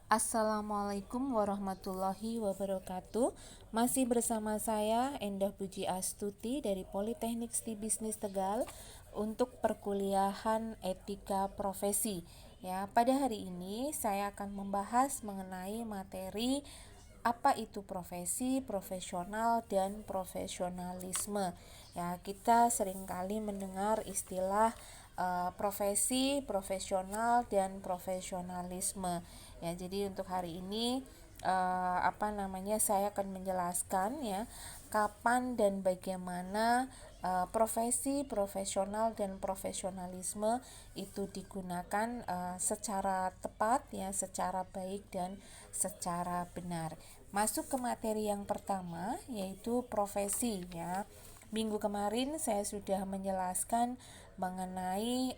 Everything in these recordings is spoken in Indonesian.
Assalamualaikum warahmatullahi wabarakatuh. Masih bersama saya Endah Puji Astuti dari Politeknik STI Bisnis Tegal untuk perkuliahan etika profesi. Ya, pada hari ini saya akan membahas mengenai materi apa itu profesi, profesional dan profesionalisme. Ya, kita seringkali mendengar istilah profesi, profesional dan profesionalisme. Ya, jadi untuk hari ini saya akan menjelaskan ya kapan dan bagaimana profesi, profesional dan profesionalisme itu digunakan secara tepat ya, secara baik dan secara benar. Masuk ke materi yang pertama yaitu profesi ya. Minggu kemarin saya sudah menjelaskan mengenai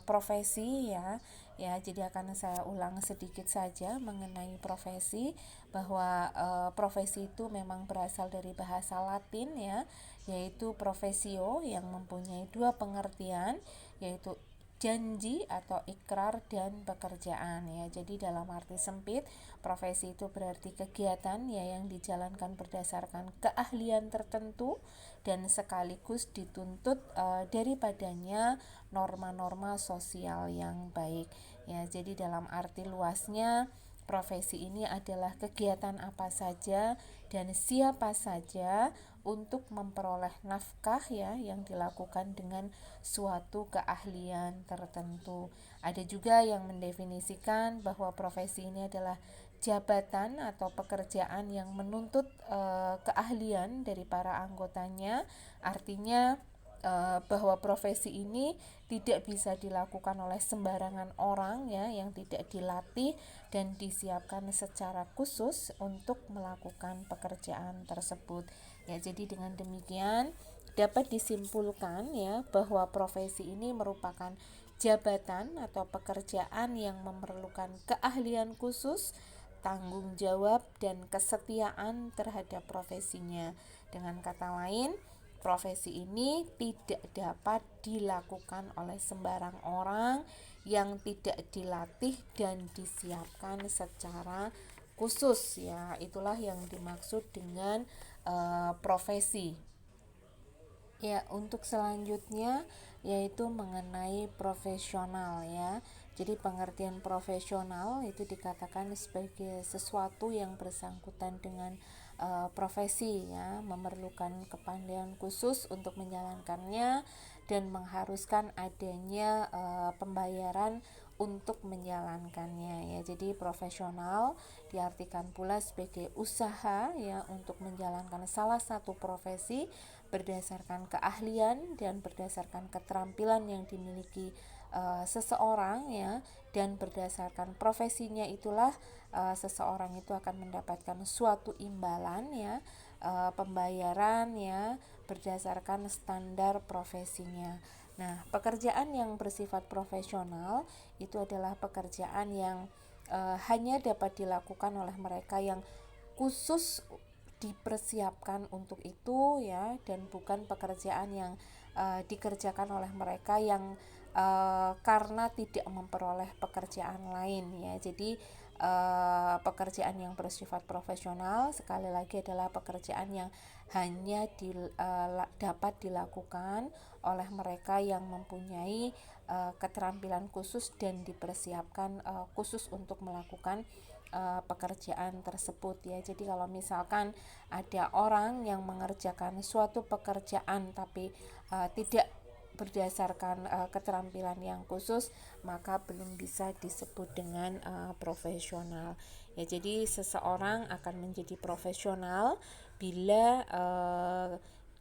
profesi ya. Ya, jadi akan saya ulang sedikit saja mengenai profesi, bahwa profesi itu memang berasal dari bahasa Latin ya, yaitu profesio yang mempunyai dua pengertian, yaitu janji atau ikrar dan pekerjaan ya. Jadi dalam arti sempit, profesi itu berarti kegiatan ya yang dijalankan berdasarkan keahlian tertentu dan sekaligus dituntut daripadanya norma-norma sosial yang baik ya. Jadi dalam arti luasnya, profesi ini adalah kegiatan apa saja dan siapa saja untuk memperoleh nafkah ya yang dilakukan dengan suatu keahlian tertentu. Ada juga yang mendefinisikan bahwa profesi ini adalah jabatan atau pekerjaan yang menuntut keahlian dari para anggotanya. Artinya bahwa profesi ini tidak bisa dilakukan oleh sembarangan orang ya, yang tidak dilatih dan disiapkan secara khusus untuk melakukan pekerjaan tersebut. Ya, jadi dengan demikian dapat disimpulkan ya bahwa profesi ini merupakan jabatan atau pekerjaan yang memerlukan keahlian khusus, tanggung jawab dan kesetiaan terhadap profesinya. Dengan kata lain, profesi ini tidak dapat dilakukan oleh sembarang orang yang tidak dilatih dan disiapkan secara khusus ya. Itulah yang dimaksud dengan profesi. Ya, untuk selanjutnya yaitu mengenai profesional ya. Jadi pengertian profesional itu dikatakan sebagai sesuatu yang bersangkutan dengan profesi ya, memerlukan kepandaian khusus untuk menjalankannya dan mengharuskan adanya pembayaran untuk menjalankannya ya. Jadi profesional diartikan pula sebagai usaha ya untuk menjalankan salah satu profesi berdasarkan keahlian dan berdasarkan keterampilan yang dimiliki seseorang ya, dan berdasarkan profesinya itulah seseorang itu akan mendapatkan suatu imbalan ya, pembayaran ya berdasarkan standar profesinya. Nah, pekerjaan yang bersifat profesional itu adalah pekerjaan yang hanya dapat dilakukan oleh mereka yang khusus dipersiapkan untuk itu ya, dan bukan pekerjaan yang dikerjakan oleh mereka yang karena tidak memperoleh pekerjaan lain ya. Jadi pekerjaan yang bersifat profesional sekali lagi adalah pekerjaan yang hanya dapat dilakukan oleh mereka yang mempunyai keterampilan khusus dan dipersiapkan khusus untuk melakukan pekerjaan tersebut ya. Jadi kalau misalkan ada orang yang mengerjakan suatu pekerjaan tapi tidak berdasarkan keterampilan yang khusus, maka belum bisa disebut dengan profesional ya. Jadi seseorang akan menjadi profesional bila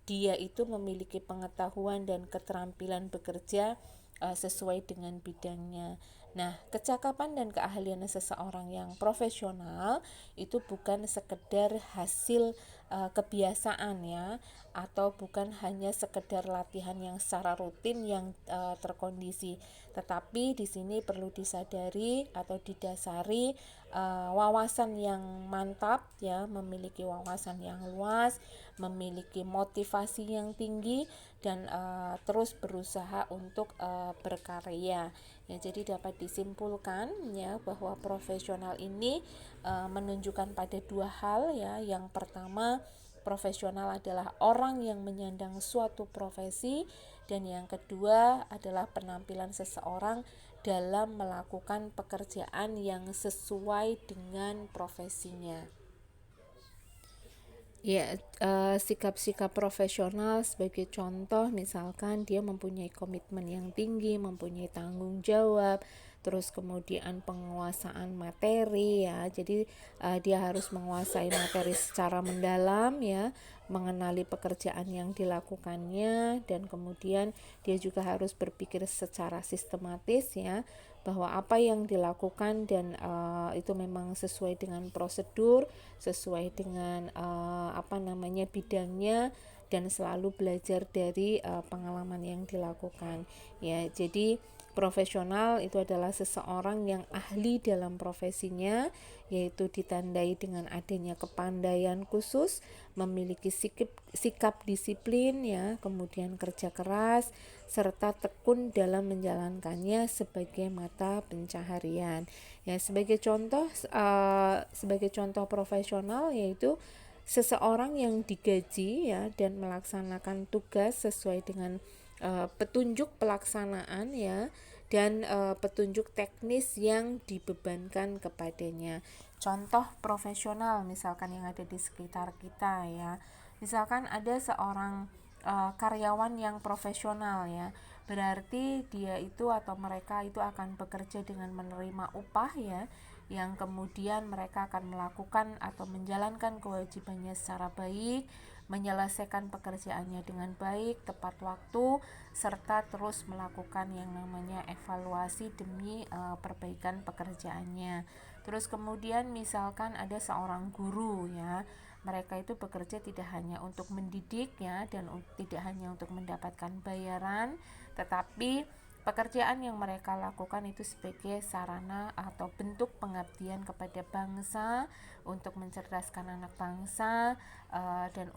dia itu memiliki pengetahuan dan keterampilan bekerja sesuai dengan bidangnya. Nah, kecakapan dan keahlian seseorang yang profesional itu bukan sekedar hasil kebiasaan ya, atau bukan hanya sekedar latihan yang secara rutin yang terkondisi, tetapi di sini perlu disadari atau didasari wawasan yang mantap ya, memiliki wawasan yang luas, memiliki motivasi yang tinggi dan terus berusaha untuk berkarya Ya, jadi dapat disimpulkan ya bahwa profesional ini menunjukkan pada dua hal ya. Yang pertama, profesional adalah orang yang menyandang suatu profesi, dan yang kedua adalah penampilan seseorang dalam melakukan pekerjaan yang sesuai dengan profesinya. Ya, sikap-sikap profesional sebagai contoh, misalkan dia mempunyai komitmen yang tinggi, mempunyai tanggung jawab, terus kemudian penguasaan materi ya. Jadi dia harus menguasai materi secara mendalam ya, mengenali pekerjaan yang dilakukannya, dan kemudian dia juga harus berpikir secara sistematis ya, bahwa apa yang dilakukan dan itu memang sesuai dengan prosedur, sesuai dengan bidangnya, dan selalu belajar dari pengalaman yang dilakukan ya. Jadi profesional itu adalah seseorang yang ahli dalam profesinya, yaitu ditandai dengan adanya kepandaian khusus, memiliki sikap disiplin ya, kemudian kerja keras, serta tekun dalam menjalankannya sebagai mata pencaharian. Ya, sebagai contoh profesional yaitu seseorang yang digaji ya dan melaksanakan tugas sesuai dengan petunjuk pelaksanaan ya, dan petunjuk teknis yang dibebankan kepadanya. Contoh profesional misalkan yang ada di sekitar kita ya. Misalkan ada seorang karyawan yang profesional ya. Berarti dia itu atau mereka itu akan bekerja dengan menerima upah ya, yang kemudian mereka akan melakukan atau menjalankan kewajibannya secara baik, menyelesaikan pekerjaannya dengan baik, tepat waktu, serta terus melakukan yang namanya evaluasi demi perbaikan pekerjaannya. Terus kemudian misalkan ada seorang guru ya, mereka itu bekerja tidak hanya untuk mendidik ya, dan tidak hanya untuk mendapatkan bayaran, tetapi pekerjaan yang mereka lakukan itu sebagai sarana atau bentuk pengabdian kepada bangsa, untuk mencerdaskan anak bangsa, dan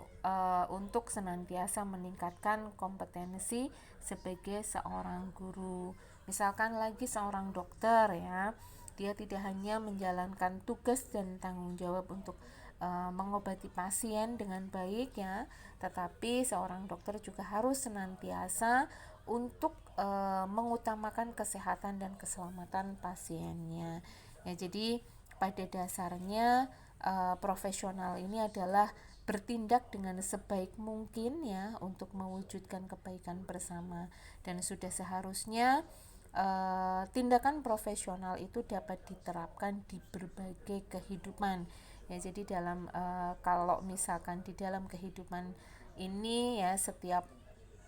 untuk senantiasa meningkatkan kompetensi sebagai seorang guru. Misalkan lagi seorang dokter ya, dia tidak hanya menjalankan tugas dan tanggung jawab untuk mengobati pasien dengan baik ya, tetapi seorang dokter juga harus senantiasa untuk mengutamakan kesehatan dan keselamatan pasiennya. Ya, jadi pada dasarnya profesional ini adalah bertindak dengan sebaik mungkin ya untuk mewujudkan kebaikan bersama, dan sudah seharusnya tindakan profesional itu dapat diterapkan di berbagai kehidupan ya. Jadi kalau misalkan di dalam kehidupan ini ya, setiap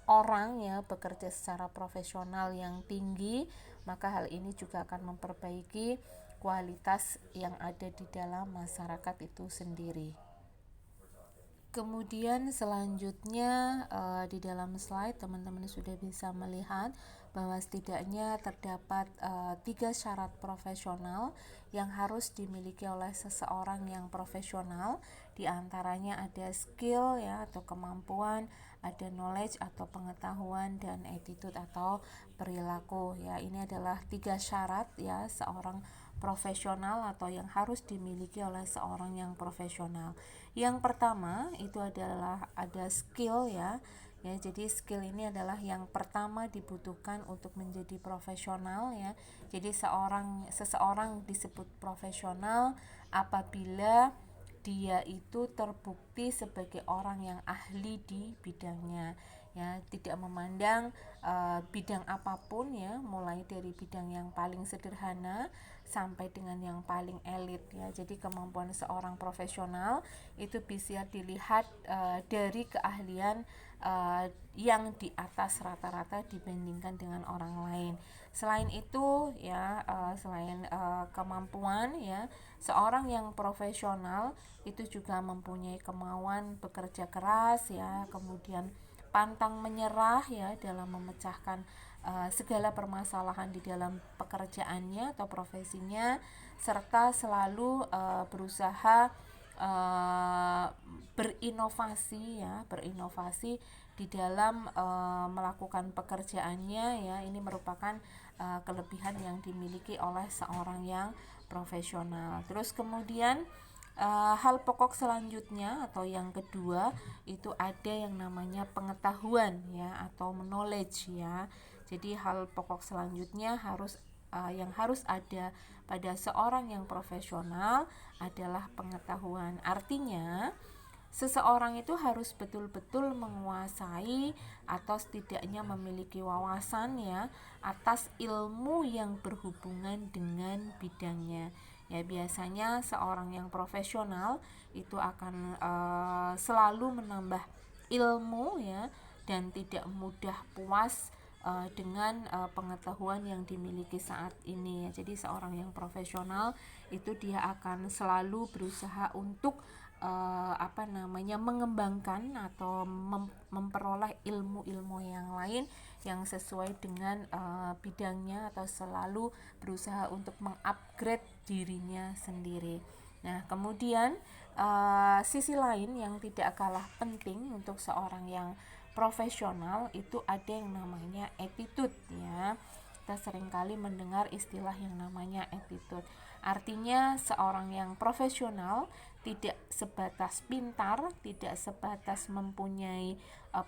orang ya bekerja secara profesional yang tinggi, maka hal ini juga akan memperbaiki kualitas yang ada di dalam masyarakat itu sendiri. Kemudian selanjutnya di dalam slide teman-teman sudah bisa melihat bahwa setidaknya terdapat 3 syarat profesional yang harus dimiliki oleh seseorang yang profesional. Di antaranya ada skill ya atau kemampuan, ada knowledge atau pengetahuan, dan attitude atau perilaku ya. Ini adalah 3 syarat ya seorang profesional atau yang harus dimiliki oleh seorang yang profesional. Yang pertama itu adalah ada skill ya. Ya, jadi skill ini adalah yang pertama dibutuhkan untuk menjadi profesional ya. Jadi seseorang disebut profesional apabila dia itu terbukti sebagai orang yang ahli di bidangnya ya, tidak memandang bidang apapun ya, mulai dari bidang yang paling sederhana sampai dengan yang paling elit ya. Jadi kemampuan seorang profesional itu bisa dilihat dari keahlian yang di atas rata-rata dibandingkan dengan orang lain. Selain itu ya, selain kemampuan ya, seorang yang profesional itu juga mempunyai kemauan bekerja keras ya, kemudian pantang menyerah ya dalam memecahkan segala permasalahan di dalam pekerjaannya atau profesinya, serta selalu berusaha berinovasi di dalam melakukan pekerjaannya ya. Ini merupakan kelebihan yang dimiliki oleh seorang yang profesional. Terus kemudian hal pokok selanjutnya atau yang kedua itu ada yang namanya pengetahuan ya atau knowledge ya. Jadi hal pokok selanjutnya yang harus ada pada seorang yang profesional adalah pengetahuan. Artinya seseorang itu harus betul-betul menguasai atau setidaknya memiliki wawasan ya atas ilmu yang berhubungan dengan bidangnya. Ya biasanya seorang yang profesional itu akan selalu menambah ilmu ya dan tidak mudah puas dengan pengetahuan yang dimiliki saat ini ya. Jadi seorang yang profesional itu dia akan selalu berusaha untuk mengembangkan atau memperoleh ilmu-ilmu yang lain yang sesuai dengan bidangnya atau selalu berusaha untuk mengupgrade dirinya sendiri. Nah, kemudian sisi lain yang tidak kalah penting untuk seorang yang profesional itu ada yang namanya attitude ya. Kita seringkali mendengar istilah yang namanya attitude. Artinya seorang yang profesional tidak sebatas pintar, tidak sebatas mempunyai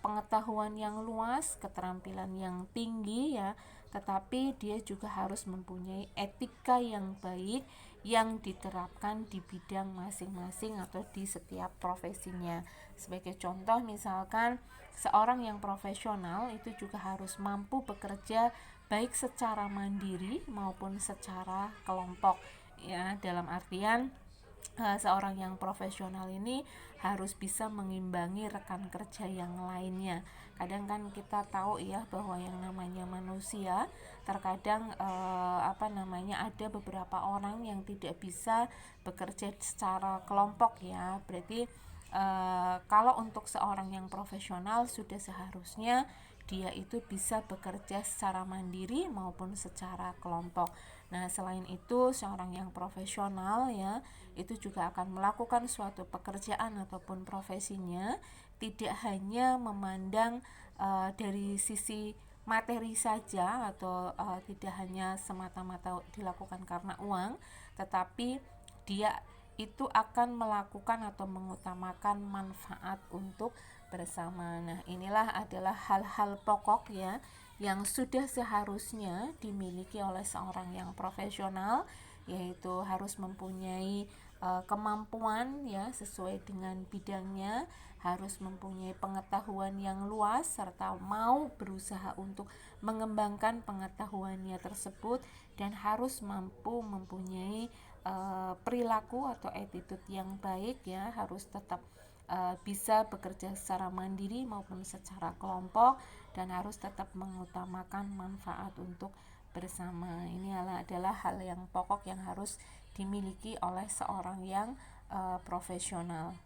pengetahuan yang luas, keterampilan yang tinggi ya, tetapi dia juga harus mempunyai etika yang baik yang diterapkan di bidang masing-masing atau di setiap profesinya. Sebagai contoh misalkan seorang yang profesional itu juga harus mampu bekerja baik secara mandiri maupun secara kelompok ya, dalam artian seorang yang profesional ini harus bisa mengimbangi rekan kerja yang lainnya. Kadang kan kita tahu ya bahwa yang namanya manusia terkadang ada beberapa orang yang tidak bisa bekerja secara kelompok ya. Berarti kalau untuk seorang yang profesional sudah seharusnya dia itu bisa bekerja secara mandiri maupun secara kelompok. Nah, selain itu seorang yang profesional ya, itu juga akan melakukan suatu pekerjaan ataupun profesinya tidak hanya memandang dari sisi materi saja atau tidak hanya semata-mata dilakukan karena uang, tetapi dia itu akan melakukan atau mengutamakan manfaat untuk bersama. Nah, inilah adalah hal-hal pokok ya yang sudah seharusnya dimiliki oleh seorang yang profesional, yaitu harus mempunyai kemampuan ya sesuai dengan bidangnya, harus mempunyai pengetahuan yang luas serta mau berusaha untuk mengembangkan pengetahuannya tersebut, dan harus mampu mempunyai perilaku atau attitude yang baik ya, harus tetap bisa bekerja secara mandiri maupun secara kelompok, dan harus tetap mengutamakan manfaat untuk bersama. Ini adalah hal yang pokok yang harus dimiliki oleh seorang yang profesional.